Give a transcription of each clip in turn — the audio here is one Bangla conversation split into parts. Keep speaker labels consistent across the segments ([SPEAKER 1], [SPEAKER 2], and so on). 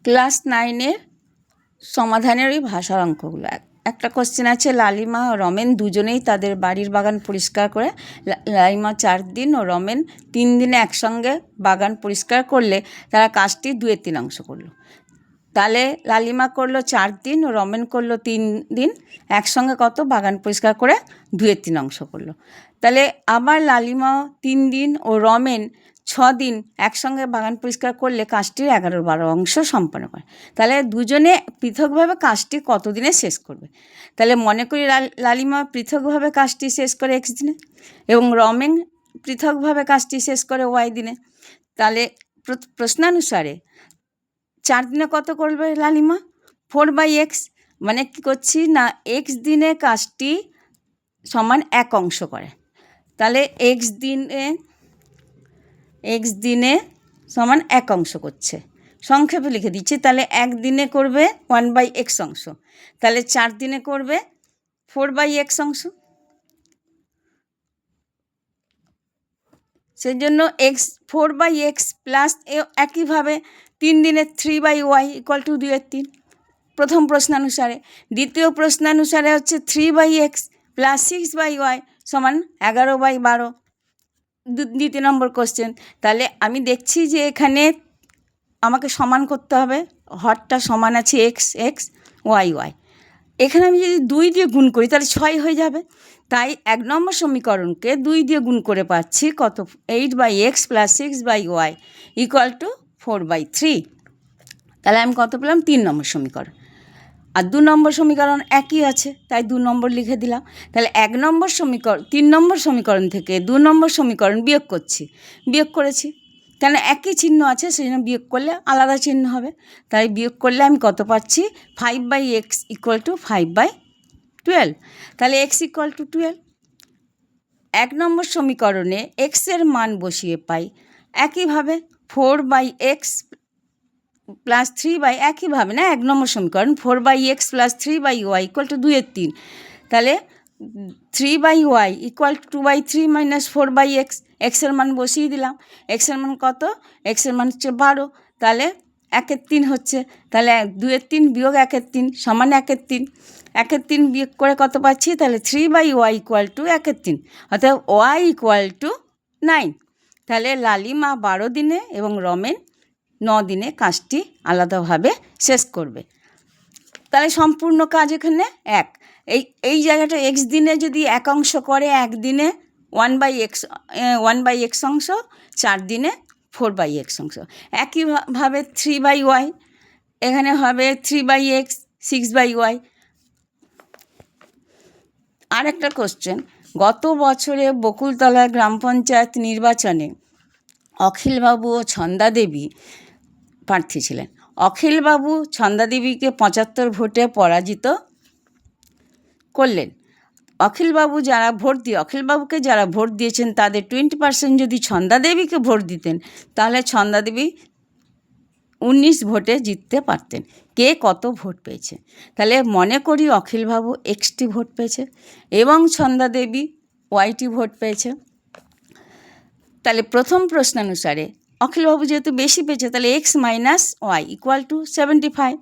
[SPEAKER 1] ক্লাস 9-এর সমাধানের ওই ভাষার অঙ্কগুলো। একটা কোশ্চেন আছে, লালিমা ও রমেন দুজনেই তাদের বাড়ির বাগান পরিষ্কার করে। লালিমা 4 দিন ও রমেন 3 দিনে একসঙ্গে বাগান পরিষ্কার করলে তারা কাজটি 2/3 অংশ করলো। তাহলে লালিমা করলো 4 দিন ও রমেন করলো 3 দিন, একসঙ্গে কত বাগান পরিষ্কার করে 2/3 অংশ করলো। তাহলে আবার লালিমা 3 দিন ও রমেন 6 দিন একসঙ্গে বাগান পরিষ্কার করলে কাজটির 11/12 অংশ সম্পন্ন করে। তাহলে দুজনে পৃথকভাবে কাজটি কত দিনে শেষ করবে? তাহলে মনে করি লালিমা পৃথকভাবে কাজটি শেষ করে X দিনে এবং রমেন পৃথকভাবে কাজটি শেষ করে Y দিনে। তাহলে প্রশ্নানুসারে 4 দিনে কত করবে লালিমা? 4/x, মানে কী করছি না, X দিনে কাজটি সমান 1 অংশ করে। তাহলে X দিনে সমান 1 অংশ করছে, সংক্ষেপে লিখে দিচ্ছি। তাহলে 1 দিনে করবে 1/x অংশ, তাহলে 4 দিনে করবে 4/x অংশ। সেই জন্য 4/x প্লাস একইভাবে 3 দিনে 3/y = 2/3 প্রথম প্রশ্নানুসারে। দ্বিতীয় প্রশ্নানুসারে হচ্ছে 3/x প্লাস 6/y সমান 11/12, দ্বিতীয় নম্বর কোশ্চেন। তাহলে আমি দেখছি যে এখানে আমাকে সমান করতে হবে, হরটা সমান আছে x, y। এখানে আমি যদি 2 দিয়ে গুণ করি তাহলে 6 হয়ে যাবে। তাই 1 নম্বর সমীকরণকে 2 দিয়ে গুণ করে পাচ্ছি কত? 8/x plus 6/y = 4/3। তাহলে আমি কত পেলাম? 3 নম্বর সমীকরণ। আর 2 নম্বর সমীকরণ একই আছে, তাই 2 নম্বর লিখে দিলাম। তাহলে 3 নম্বর সমীকরণ থেকে 2 নম্বর সমীকরণ বিয়োগ করেছি, কেন একই চিহ্ন আছে, সেই জন্য বিয়োগ করলে আলাদা চিহ্ন হবে। তাই বিয়োগ করলে আমি কত পাচ্ছি? 5/x = 5/12। তাহলে x = 12। 1 নম্বর সমীকরণে x এর মান বসিয়ে পাই। একইভাবে 4/x প্লাস 3 একইভাবে না, 1 নম্বর সমীকরণ 4/x প্লাস 3/y = 2/3। তাহলে 3/y = 2/3 মাইনাস 4/x। x এর মান বসিয়ে দিলাম। x এর মান কত? x এর মান হচ্ছে 12। তাহলে 1/3 হচ্ছে। তাহলে 2/3 বিয়োগ 1/3 সমান 1/3। 1/3 বিয়োগ করে কত পাচ্ছি? তাহলে 3/y = 1/3, অর্থাৎ y = 9। তাহলে লালিমা 12 দিনে এবং রমেন 9 দিনে কাজটি আলাদাভাবে শেষ করবে। তাহলে সম্পূর্ণ কাজ এখানে 1। এই জায়গাটা x দিনে যদি 1 অংশ করে, 1 দিনে 1/x অংশ, 4 দিনে 4/x অংশ। একইভাবে 3/y, এখানে হবে 3/x 6/y। আর একটা কোশ্চেন, গত বছরে বকুলতলা গ্রাম পঞ্চায়েত নির্বাচনে অখিলবাবু ও ছন্দাদেবী প্রার্থী ছিলেন। অখিলবাবু ছন্দাদেবীকে 75 ভোটে পরাজিত করলেন। অখিলবাবুকে যারা ভোট দিয়েছেন তাদের 20% যদি ছন্দাদেবীকে ভোট দিতেন, তাহলে ছন্দাদেবী 19 ভোটে জিততে পারতেন। কে কত ভোট পেয়েছে? তাহলে মনে করি অখিলবাবু Xটি ভোট পেয়েছে এবং ছন্দাদেবী Yটি ভোট পেয়েছে। তাহলে প্রথম প্রশ্নানুসারে অখিলবাবু যেহেতু বেশি পেয়েছে, তাহলে x মাইনাস y = 75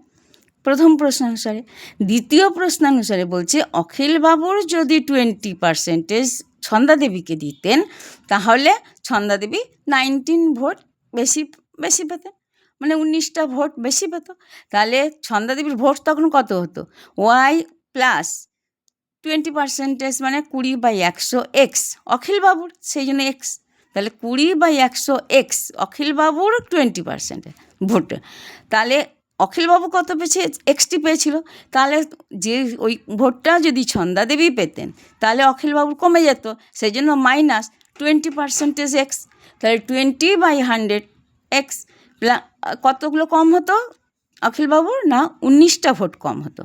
[SPEAKER 1] প্রথম প্রশ্নানুসারে। দ্বিতীয় প্রশ্নানুসারে বলছে অখিলবাবুর যদি 20% ছন্দাদেবীকে দিতেন, তাহলে ছন্দাদেবী 19 ভোট বেশি পেতেন, মানে 19টা ভোট বেশি পেত। তাহলে ছন্দাদেবীর ভোট তখন কত হতো? y প্লাস 20% মানে 20/100 x অখিলবাবুর, সেই জন্য x। তাহলে 20/100 x অখিলবাবুর 20% ভোট। তাহলে অখিলবাবু কত পেয়েছে? Xটি পেয়েছিল। তাহলে যে ওই ভোটটা যদি ছন্দাদেবী পেতেন, তাহলে অখিলবাবুর কমে যেত, সেই জন্য মাইনাস 20% x। তাহলে 20/100 x কতগুলো কম হতো অখিলবাবুর? না, 19টা ভোট কম হতো।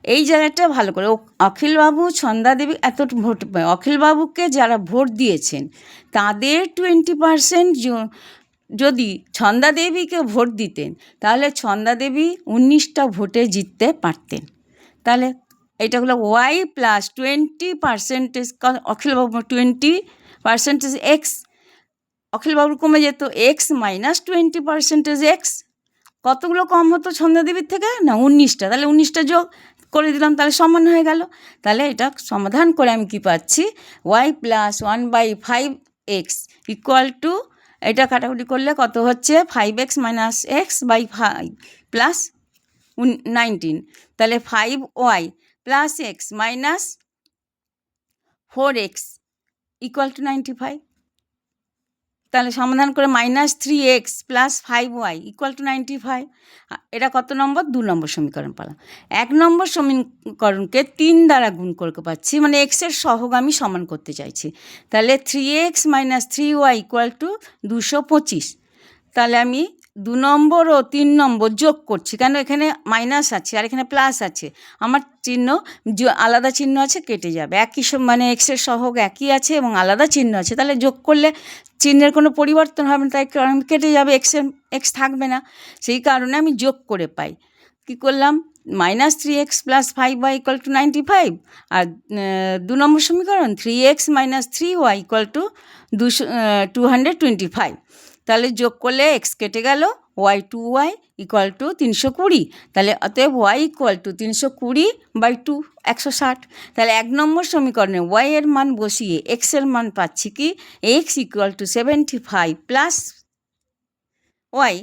[SPEAKER 1] এই জায়গাটা ভালো করে, অখিলবাবু ছন্দাদেবী এত ভোট পায়, অখিলবাবুকে যারা ভোট দিয়েছেন তাদের 20% যদি ছন্দাদেবীকে ভোট দিতেন, তাহলে ছন্দাদেবী 19টা ভোটে জিততে পারতেন। তাহলে এটা হলো y প্লাস 20% অখিলবাবু 20% x, অখিলবাবুর কমে যেত x মাইনাস 20% x কতগুলো কম হতো ছন্দাদেবীর থেকে? না 19টা। তাহলে 19টা যোগ করে দিলাম, তাহলে সমান হয়ে গেল। তাহলে এটা সমাধান করে আমি কি পাচ্ছি? y plus 1/5x equal to, এটা কাটাকুটি করলে কত হচ্ছে? 5x minus x by 5 plus 19। তাহলে 5y plus x minus 4x equal to 95। তাহলে সমাধান করে -3x plus 5y equal to 95। এটা কত নম্বর? 2 নম্বর সমীকরণ পেলাম। 1 নম্বর সমীকরণকে 3 দ্বারা গুণ করতে পারছি, মানে এক্সের সহগামী সমান করতে চাইছি। তাহলে 3x minus 3y equal to 225। তাহলে আমি 2 নম্বর ও 3 নম্বর যোগ করছি, কেন এখানে মাইনাস আছে আর এখানে প্লাস আছে। আমার চিহ্ন আলাদা চিহ্ন আছে, কেটে যাবে। একই মানে এক্সের সহগ একই আছে এবং আলাদা চিহ্ন আছে, তাহলে যোগ করলে চিহ্নের কোনো পরিবর্তন হবে না, তাই কেটে যাবে, এক্স থাকবে না। সেই কারণে আমি যোগ করে পাই। কী করলাম? -3x plus 5y equal to 95। আর 2 নম্বর সমীকরণ 3x minus 3y equal to 225। তাহলে যোগ করলে এক্স কেটে গেল, y 2y ইকুয়াল টু 320। তাহলে অতএব y ইকুয়াল টু 320/2 160। তাহলে 1 নম্বর সমীকরণে y এর মান বসিয়ে x এর মান পাচ্ছি কি? x equal to 75 plus y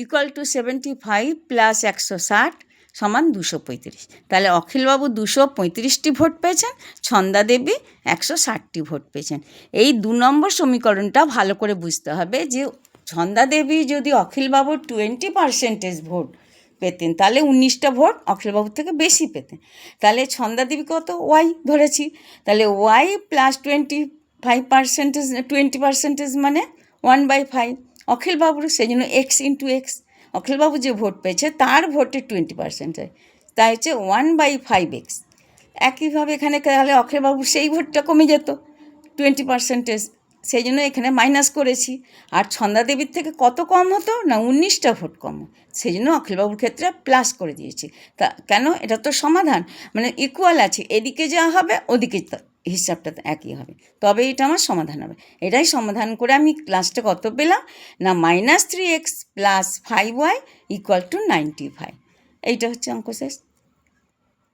[SPEAKER 1] equal to 75 plus 160 সমান 235। তাহলে অখিলবাবু 235টি ভোট পেয়েছেন, ছন্দাদেবী 160টি ভোট পেয়েছেন। এই 2 নম্বর সমীকরণটা ভালো করে বুঝতে হবে যে ছন্দাদেবী যদি অখিলবাবুর 20% ভোট পেতেন, তাহলে 19টা ভোট অখিলবাবুর থেকে বেশি পেতেন। তাহলে ছন্দাদেবী কত? ওয়াই ধরেছি, তাহলে ওয়াই প্লাস 20% মানে 1/5 অখিলবাবুর, সেই জন্য এক্স ইন্টু এক্স। অখিলবাবু যে ভোট পেয়েছে তার ভোটের 20% হয়, তাই হচ্ছে 1/5x। একইভাবে এখানে তাহলে অখিলবাবুর সেই ভোটটা কমে যেত 20%, সেই জন্য এখানে মাইনাস করেছি। আর ছন্দাদেবীর থেকে কত কম হতো? না 19টা ভোট কম, সেই জন্য অখিলবাবুর ক্ষেত্রে প্লাস করে দিয়েছি। তা কেন? এটা তো সমাধান, মানে ইকুয়াল আছে, এদিকে যা হবে ওদিকে হিসাবটা একই হবে, তবে এটা আমার সমাধান হবে। এটাই সমাধান করে আমি লাস্টে কত পেলাম? না -3x plus 5y equal to 95। এইটা হচ্ছে অঙ্ক শেষ।